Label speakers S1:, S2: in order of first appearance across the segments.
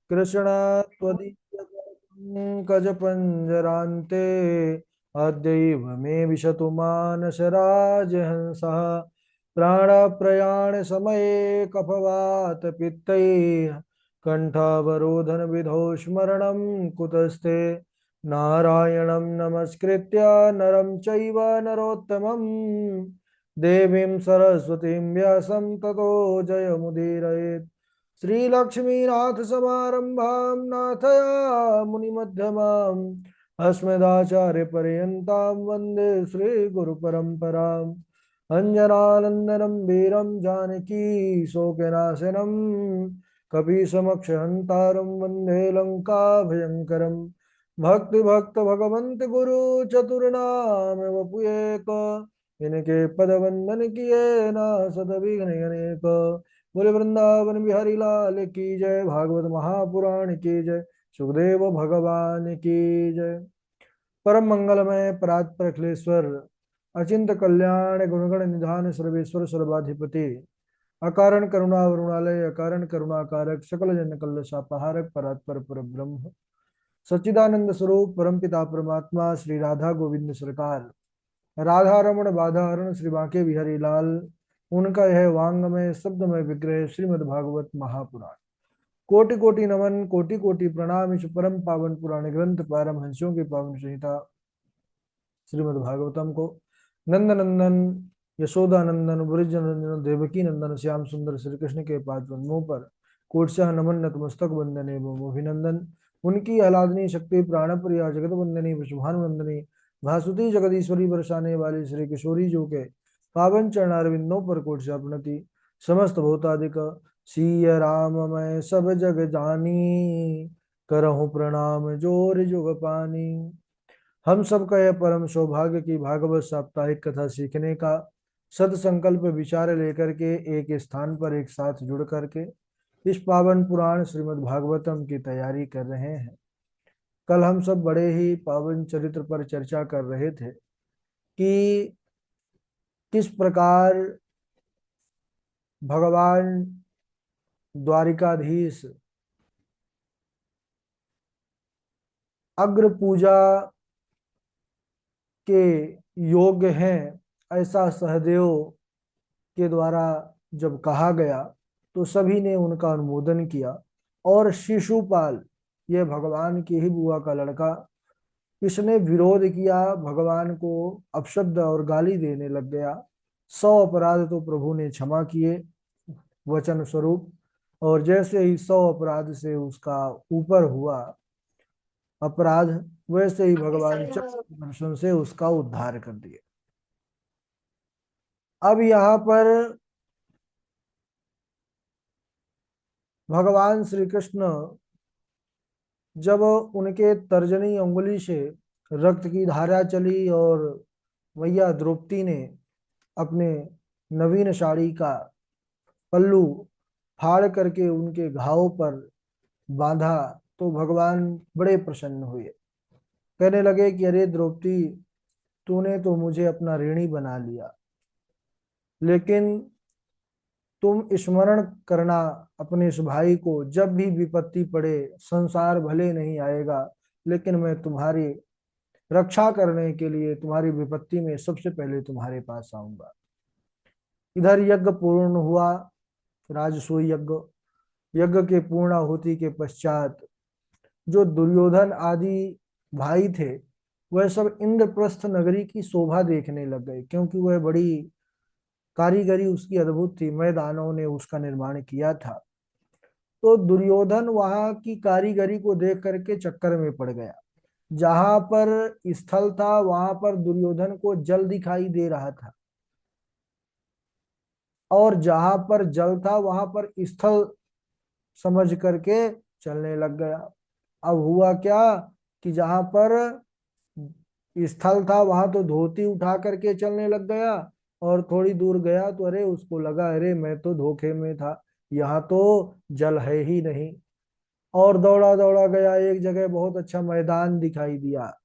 S1: कृष्ण त्वदीय पंकजपञ्जरान्ते अद्यैव मे विशतु मानसराजहंसः प्राणप्रयाणसमये कफवातपित्तैः कण्ठावरोधनविधौ स्मरणं कुतस्ते नारायणं नमस्कृत्य नरं चैव नरोत्तमं देवीं सरस्वतीं व्यासं ततो जयमुदीरयेत् श्रीलक्ष्मीनाथ समारंभां नाथया मुनिमध्यमाम् अस्मदाचार्य पर्यन्तां वन्दे श्रीगुरुपरम्पराम् अञ्जनानन्दनं वीरं जानकी शोकनाशनं कपीशमक्षहन्तारं वन्दे लङ्काभयङ्करम् भक्ति भक्त भगवंत गुरु चतुर्नाम वपुएक इनके पद वंदन किए ना सद विघ्न अनेक बोले वृंदावन बिहारी लाल की जय भागवत महापुराण की जय सुखदेव भगवान की जय परम मंगलमय परात्पर अखिलेश्वर अचिंत कल्याण गुणगण निधान सर्वेश्वर सर्वाधिपति अकारण करुणा वरुणालय अकारण करुणाकारक सकल जन कल्लषापहारक परात्पर पर ब्रह्म सच्चिदानंद स्वरूप परमपिता परमात्मा श्री राधा गोविंद सरकार राधा रमण बाधा हरण श्री बांके बिहारी लाल उनका यह वांगमय शब्दमय विग्रह श्रीमद् भागवत महापुराण कोटि कोटि नमन कोटि कोटि प्रणाम इस परम पावन पुराण ग्रंथ पारमहंसियों की पावन संहिता श्रीमद् भागवतम को नंद नंदन यशोदा नंदन ब्रज नंदन देवकी नंदन श्याम सुंदर श्री कृष्ण के पाद पद्मों पर कोटशाह नमन नतमस्तक वंदने एवं अभिनंदन उनकी आह्लादनी शक्ति प्राण प्रिया जगत वंदनी विश्वभान वंदनी भासुती जगदीश्वरी बरसाने वाली श्री किशोरी जो के पावन चरणारविंदों पर कोटशाह प्रणति समस्त भूतादिक सीय राम मैं सब जग जानी करहूँ प्रणाम जोर जुग पानी। हम सब का यह परम सौभाग्य की भागवत साप्ताहिक कथा सीखने का सद संकल्प विचार लेकर के एक स्थान पर एक साथ जुड़ करके इस पावन पुराण श्रीमद् भागवतम की तैयारी कर रहे हैं। कल हम सब बड़े ही पावन चरित्र पर चर्चा कर रहे थे कि किस प्रकार भगवान द्वारिकाधीश अग्र पूजा के योग्य हैं ऐसा सहदेव के द्वारा जब कहा गया तो सभी ने उनका अनुमोदन किया और शिशुपाल यह भगवान की ही बुआ का लड़का इसने विरोध किया, भगवान को अपशब्द और गाली देने लग गया। 100 अपराध तो प्रभु ने क्षमा किए वचन स्वरूप और जैसे ही 100 अपराध से उसका ऊपर हुआ अपराध वैसे ही भगवान चक्र दर्शन से उसका उद्धार कर दिया। अब यहाँ पर भगवान श्री कृष्ण जब उनके तर्जनी अंगुली से रक्त की धारा चली और मैया द्रौपदी ने अपने नवीन साड़ी का पल्लू फाड़ करके उनके घाव पर बांधा तो भगवान बड़े प्रसन्न हुए, कहने लगे कि अरे द्रौपदी तूने तो मुझे अपना ऋणी बना लिया, लेकिन तुम स्मरण करना अपने इस भाई को, जब भी विपत्ति पड़े संसार भले नहीं आएगा लेकिन मैं तुम्हारी रक्षा करने के लिए तुम्हारी विपत्ति में सबसे पहले तुम्हारे पास आऊंगा। इधर यज्ञ पूर्ण हुआ, राजसूय यज्ञ। यज्ञ के पूर्णाहुति के पश्चात जो दुर्योधन आदि भाई थे वह सब इंद्रप्रस्थ नगरी की शोभा देखने लग गए, क्योंकि वह बड़ी कारीगरी उसकी अद्भुत थी, मैदानों ने उसका निर्माण किया था। तो दुर्योधन वहां की कारीगरी को देख करके चक्कर में पड़ गया। जहां पर स्थल था वहां पर दुर्योधन को जल दिखाई दे रहा था और जहां पर जल था वहां पर स्थल समझ करके चलने लग गया। अब हुआ क्या कि जहां पर स्थल था वहां तो धोती उठा करके चलने लग गया और थोड़ी दूर गया तो अरे उसको लगा अरे मैं तो धोखे में था, यहाँ तो जल है ही नहीं। और दौड़ा दौड़ा गया, एक जगह बहुत अच्छा मैदान दिखाई दिया,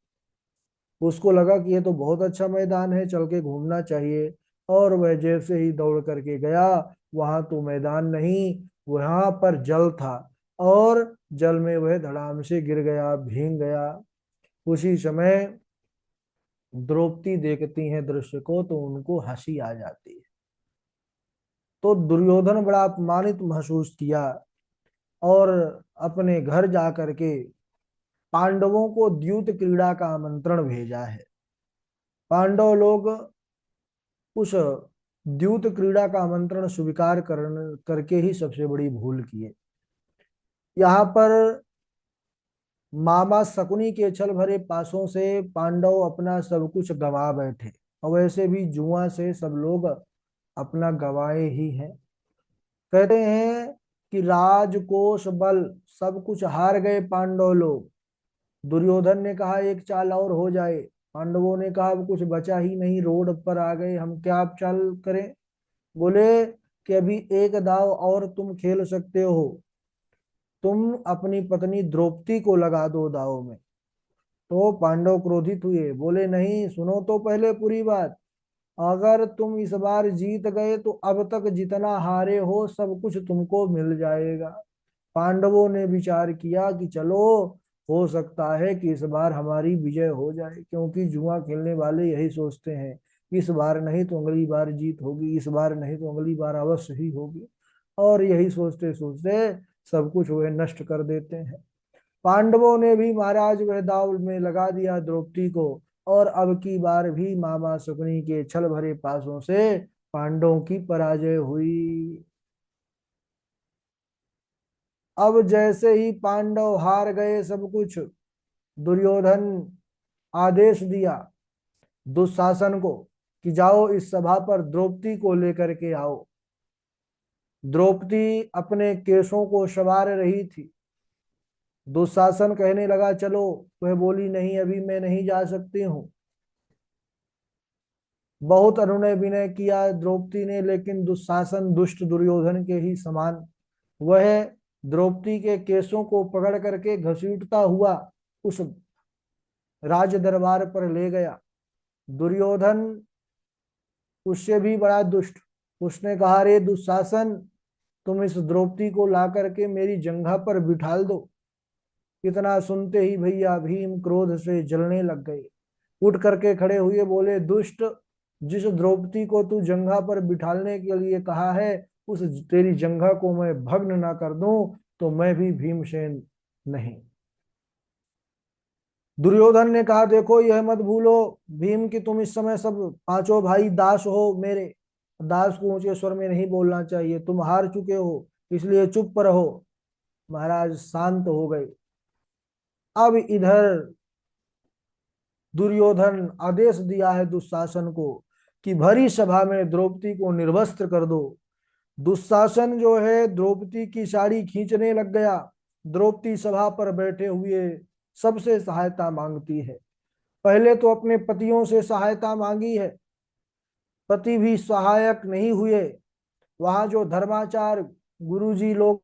S1: उसको लगा कि ये तो बहुत अच्छा मैदान है, चल के घूमना चाहिए। और वह जैसे ही दौड़ करके गया वहां तो मैदान नहीं, वहां पर जल था। और जल में वह धड़ाम से गिर गया, भीग गया। उसी समय द्रौपदी देखती हैं दृश्य को तो उनको हंसी आ जाती है। तो दुर्योधन बड़ा अपमानित महसूस किया और अपने घर जा करके पांडवों को द्यूत क्रीड़ा का आमंत्रण भेजा है। पांडव लोग उस द्यूत क्रीड़ा का आमंत्रण स्वीकार करके ही सबसे बड़ी भूल किए। यहाँ पर मामा शकुनी के छल भरे पासों से पांडव अपना सब कुछ गंवा बैठे, और वैसे भी जुआ से सब लोग अपना गंवाए ही हैं। कहते हैं कि राजकोष बल सब कुछ हार गए पांडव लोग। दुर्योधन ने कहा एक चाल और हो जाए। पांडवों ने कहा अब कुछ बचा ही नहीं, रोड पर आ गए, हम क्या अब चाल करें। बोले कि अभी एक दाव और तुम खेल सकते हो, तुम अपनी पत्नी द्रौपदी को लगा दो दाव में। तो पांडव क्रोधित हुए, बोले नहीं, सुनो तो पहले पूरी बात। अगर तुम इस बार जीत गए तो अब तक जितना हारे हो सब कुछ तुमको मिल जाएगा। पांडवों ने विचार किया कि चलो, हो सकता है कि इस बार हमारी विजय हो जाए, क्योंकि जुआ खेलने वाले यही सोचते हैं, इस बार नहीं तो अगली बार जीत होगी, इस बार नहीं तो अगली बार अवश्य ही होगी। और यही सोचते सोचते सब कुछ वे नष्ट कर देते हैं। पांडवों ने भी महाराज वह दाव में लगा दिया द्रौपदी को, और अब की बार भी मामा शकुनी के छल भरे पासों से पांडवों की पराजय हुई। अब जैसे ही पांडव हार गए सब कुछ, दुर्योधन आदेश दिया दुशासन को कि जाओ इस सभा पर द्रौपदी को लेकर के आओ। द्रौपदी अपने केशों को संवार रही थी। दुशासन कहने लगा चलो, वह बोली नहीं, अभी मैं नहीं जा सकती हूँ। बहुत अनुनय विनय किया द्रौपदी ने, लेकिन दुशासन दुष्ट दुर्योधन के ही समान, वह द्रौपदी के केशों को पकड़ करके घसीटता हुआ उस राज दरबार पर ले गया। दुर्योधन उससे भी बड़ा दुष्ट, उसने कहा रे दुशासन, तुम इस द्रौपदी को ला करके मेरी जंघा पर बिठाल दो। इतना सुनते ही भैया भीम क्रोध से जलने लग गए। उठ करके खड़े हुए, बोले दुष्ट, जिस द्रौपदी को तू जंघा पर बिठालने के लिए कहा है, उस तेरी जंघा को मैं भग्न ना कर दूं तो मैं भी भीमसेन नहीं। दुर्योधन ने कहा देखो यह मत भूलो भीम कि तुम इस समय सब पांचों भाई दास हो मेरे। दास को ऊंचे स्वर में नहीं बोलना चाहिए, तुम हार चुके हो इसलिए चुप रहो। महाराज शांत हो गए। अब इधर दुर्योधन आदेश दिया है दुशासन को कि भरी सभा में द्रौपदी को निर्वस्त्र कर दो। दुशासन जो है द्रौपदी की साड़ी खींचने लग गया। द्रौपदी सभा पर बैठे हुए सबसे सहायता मांगती है। पहले तो अपने पतियों से सहायता मांगी है, पति भी सहायक नहीं हुए। वहां जो धर्माचार्य गुरुजी लोग